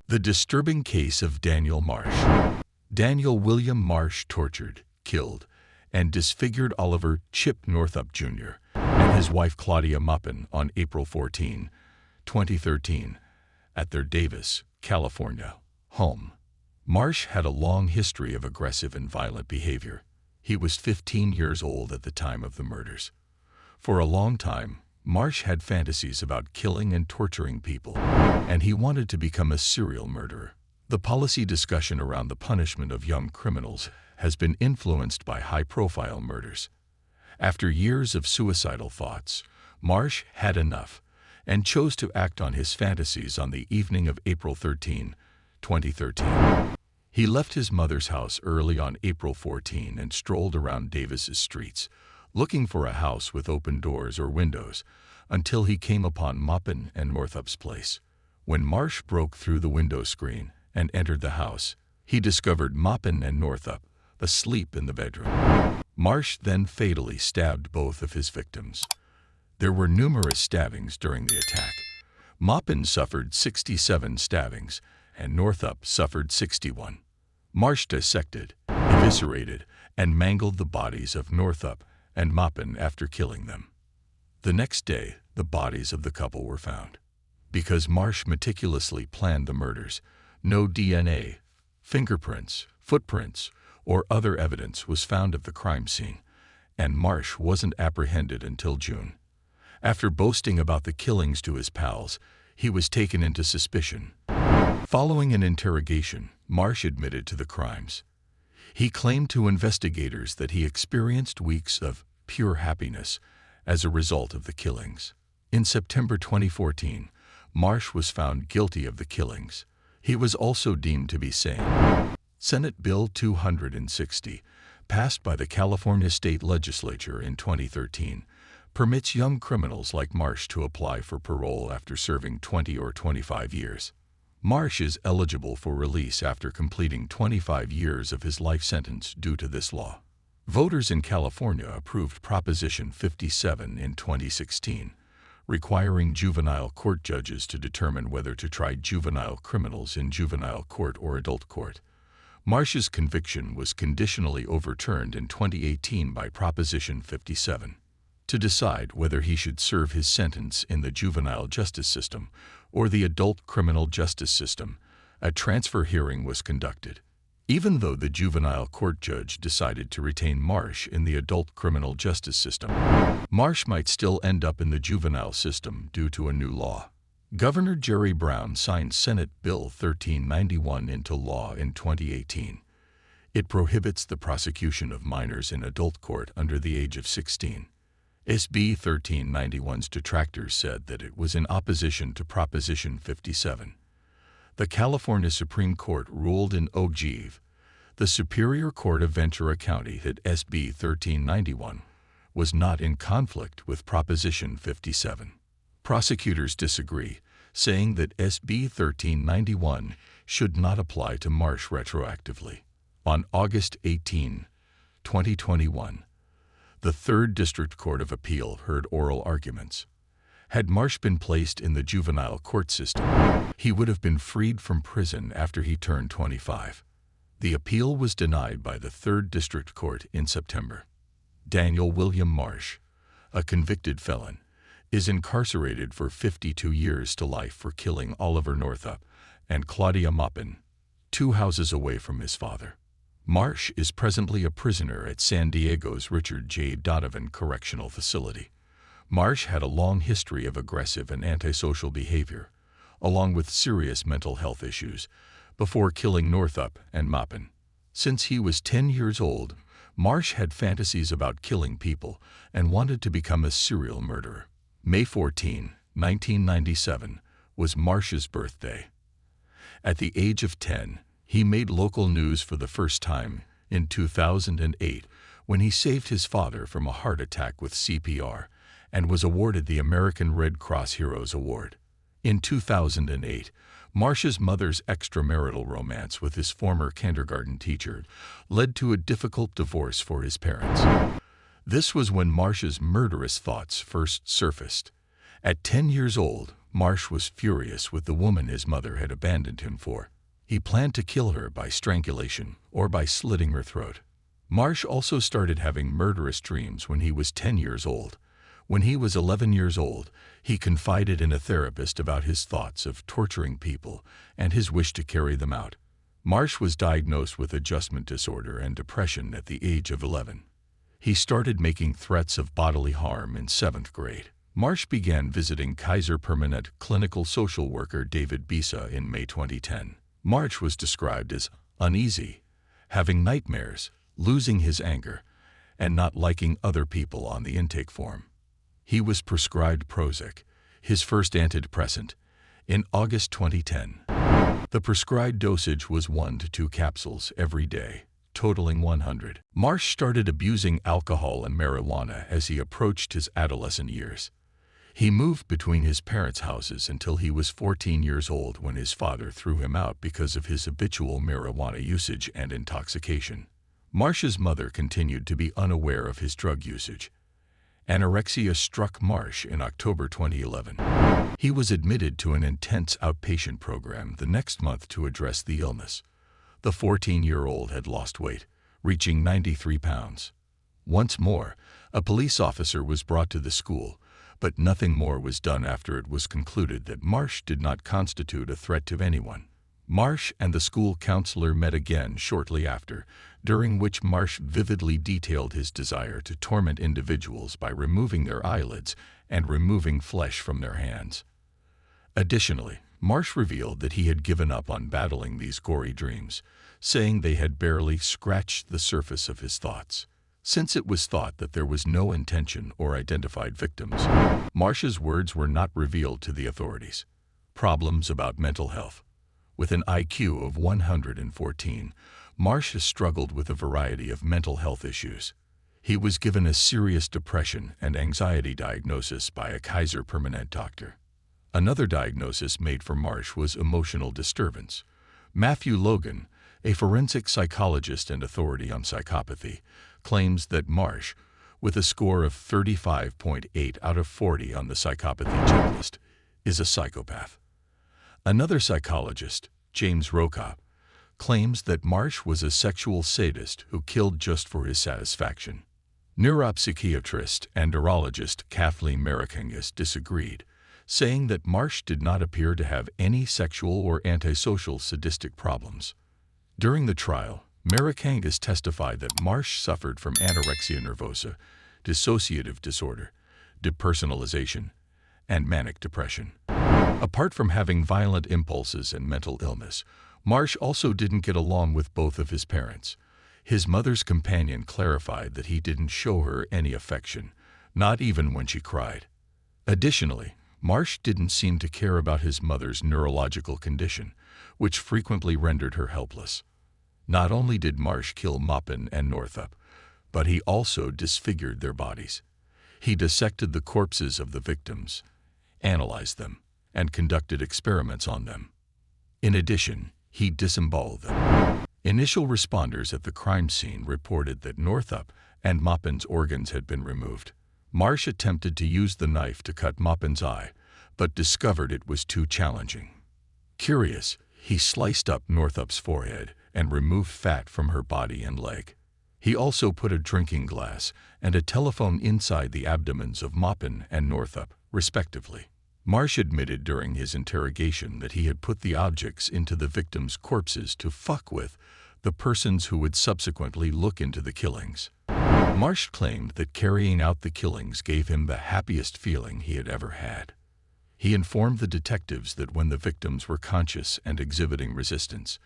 The disturbing case of Daniel Marsh. Daniel William Marsh tortured, killed, and disfigured Oliver "Chip" Northup Jr. and his wife Claudia Maupin on April 14, 2013, at their Davis, California, home. Marsh had a long history of aggressive and violent behavior. He was 15 years old at the time of the murders. For a long time, Marsh had fantasies about killing and torturing people, and he wanted to become a serial murderer. The policy discussion around the punishment of young criminals has been influenced by high-profile murders. After years of suicidal thoughts, Marsh had enough and chose to act on his fantasies on the evening of April 13, 2013. He left his mother's house early on April 14 and strolled around Davis's streets, looking for a house with open doors or windows, until he came upon Maupin and Northup's place. When Marsh broke through the window screen and entered the house, he discovered Maupin and Northup asleep in the bedroom. Marsh then fatally stabbed both of his victims. There were numerous stabbings during the attack. Maupin suffered 67 stabbings, and Northup suffered 61. Marsh dissected, eviscerated, and mangled the bodies of Northup and Maupin after killing them. The next day, the bodies of the couple were found. Because Marsh meticulously planned the murders, no DNA, fingerprints, footprints, or other evidence was found at the crime scene, and Marsh wasn't apprehended until June. After boasting about the killings to his pals, he was taken into suspicion. Following an interrogation, Marsh admitted to the crimes. He claimed to investigators that he experienced weeks of pure happiness as a result of the killings. In September 2014, Marsh was found guilty of the killings. He was also deemed to be sane. Senate Bill 260, passed by the California State Legislature in 2013, permits young criminals like Marsh to apply for parole after serving 20 or 25 years. Marsh is eligible for release after completing 25 years of his life sentence due to this law. Voters in California approved Proposition 57 in 2016, requiring juvenile court judges to determine whether to try juvenile criminals in juvenile court or adult court. Marsh's conviction was conditionally overturned in 2018 by Proposition 57. To decide whether he should serve his sentence in the juvenile justice system or the adult criminal justice system, a transfer hearing was conducted. Even though the juvenile court judge decided to retain Marsh in the adult criminal justice system, Marsh might still end up in the juvenile system due to a new law. Governor Jerry Brown signed Senate Bill 1391 into law in 2018. It prohibits the prosecution of minors in adult court under the age of 16. SB 1391's detractors said that it was in opposition to Proposition 57. The California Supreme Court ruled in Ogive, the Superior Court of Ventura County, that SB 1391 was not in conflict with Proposition 57. Prosecutors disagree, saying that SB 1391 should not apply to Marsh retroactively. On August 18, 2021, the 3rd District Court of Appeal heard oral arguments. Had Marsh been placed in the juvenile court system, he would have been freed from prison after he turned 25. The appeal was denied by the 3rd District Court in September. Daniel William Marsh, a convicted felon, is incarcerated for 52 years to life for killing Oliver Northup and Claudia Maupin, 2 houses away from his father. Marsh is presently a prisoner at San Diego's Richard J. Donovan Correctional Facility. Marsh had a long history of aggressive and antisocial behavior, along with serious mental health issues, before killing Northup and Maupin. Since he was 10 years old, Marsh had fantasies about killing people and wanted to become a serial murderer. May 14, 1997, was Marsh's birthday. At the age of 10, he made local news for the first time in 2008 when he saved his father from a heart attack with CPR and was awarded the American Red Cross Heroes Award. In 2008, Marsh's mother's extramarital romance with his former kindergarten teacher led to a difficult divorce for his parents. This was when Marsh's murderous thoughts first surfaced. At 10 years old, Marsh was furious with the woman his mother had abandoned him for. He planned to kill her by strangulation or by slitting her throat. Marsh also started having murderous dreams when he was 10 years old. When he was 11 years old, he confided in a therapist about his thoughts of torturing people and his wish to carry them out. Marsh was diagnosed with adjustment disorder and depression at the age of 11. He started making threats of bodily harm in 7th grade. Marsh began visiting Kaiser Permanente clinical social worker David Bisa in May 2010. Marsh was described as uneasy, having nightmares, losing his anger, and not liking other people on the intake form. He was prescribed Prozac, his first antidepressant, in August 2010. The prescribed dosage was 1 to 2 capsules every day, totaling 100. Marsh started abusing alcohol and marijuana as he approached his adolescent years. He moved between his parents' houses until he was 14 years old when his father threw him out because of his habitual marijuana usage and intoxication. Marsh's mother continued to be unaware of his drug usage. Anorexia struck Marsh in October 2011. He was admitted to an intense outpatient program the next month to address the illness. The 14-year-old had lost weight, reaching 93 pounds. Once more, a police officer was brought to the school, but nothing more was done after it was concluded that Marsh did not constitute a threat to anyone. Marsh and the school counselor met again shortly after, during which Marsh vividly detailed his desire to torment individuals by removing their eyelids and removing flesh from their hands. Additionally, Marsh revealed that he had given up on battling these gory dreams, saying they had barely scratched the surface of his thoughts. Since it was thought that there was no intention or identified victims, Marsh's words were not revealed to the authorities. Problems about mental health. With an IQ of 114, Marsh has struggled with a variety of mental health issues. He was given a serious depression and anxiety diagnosis by a Kaiser Permanente doctor. Another diagnosis made for Marsh was emotional disturbance. Matthew Logan, a forensic psychologist and authority on psychopathy, claims that Marsh, with a score of 35.8 out of 40 on the psychopathy checklist, is a psychopath. Another psychologist, James Rokop, claims that Marsh was a sexual sadist who killed just for his satisfaction. Neuropsychiatrist and neurologist Kathleen Marikangas disagreed, saying that Marsh did not appear to have any sexual or antisocial sadistic problems. During the trial, Marikangas testified that Marsh suffered from anorexia nervosa, dissociative disorder, depersonalization, and manic depression. Apart from having violent impulses and mental illness, Marsh also didn't get along with both of his parents. His mother's companion clarified that he didn't show her any affection, not even when she cried. Additionally, Marsh didn't seem to care about his mother's neurological condition, which frequently rendered her helpless. Not only did Marsh kill Maupin and Northup, but he also disfigured their bodies. He dissected the corpses of the victims, analyzed them, and conducted experiments on them. In addition, he disemboweled them. Initial responders at the crime scene reported that Northup and Maupin's organs had been removed. Marsh attempted to use the knife to cut Maupin's eye, but discovered it was too challenging. Curious, he sliced up Northup's forehead and removed fat from her body and leg. He also put a drinking glass and a telephone inside the abdomens of Maupin and Northup, respectively. Marsh admitted during his interrogation that he had put the objects into the victims' corpses to fuck with the persons who would subsequently look into the killings. Marsh claimed that carrying out the killings gave him the happiest feeling he had ever had. He informed the detectives that when the victims were conscious and exhibiting resistance,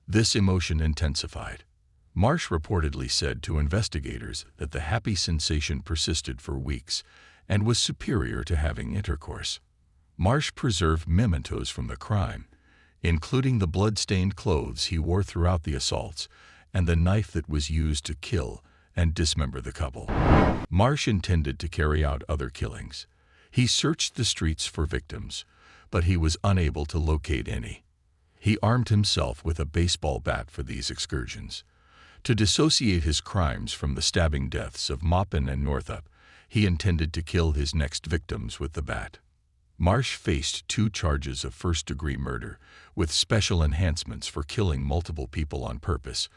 this emotion intensified. Marsh reportedly said to investigators that the happy sensation persisted for weeks and was superior to having intercourse. Marsh preserved mementos from the crime, including the blood-stained clothes he wore throughout the assaults and the knife that was used to kill and dismember the couple. Marsh intended to carry out other killings. He searched the streets for victims, but he was unable to locate any. He armed himself with a baseball bat for these excursions. To dissociate his crimes from the stabbing deaths of Maupin and Northup, he intended to kill his next victims with the bat. Marsh faced 2 charges of first-degree murder, with special enhancements for killing multiple people on purpose,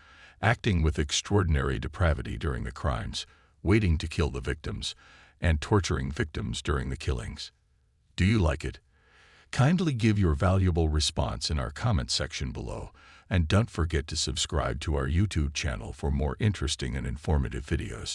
acting with extraordinary depravity during the crimes, waiting to kill the victims, and torturing victims during the killings. Do you like it? Kindly give your valuable response in our comment section below, and don't forget to subscribe to our YouTube channel for more interesting and informative videos.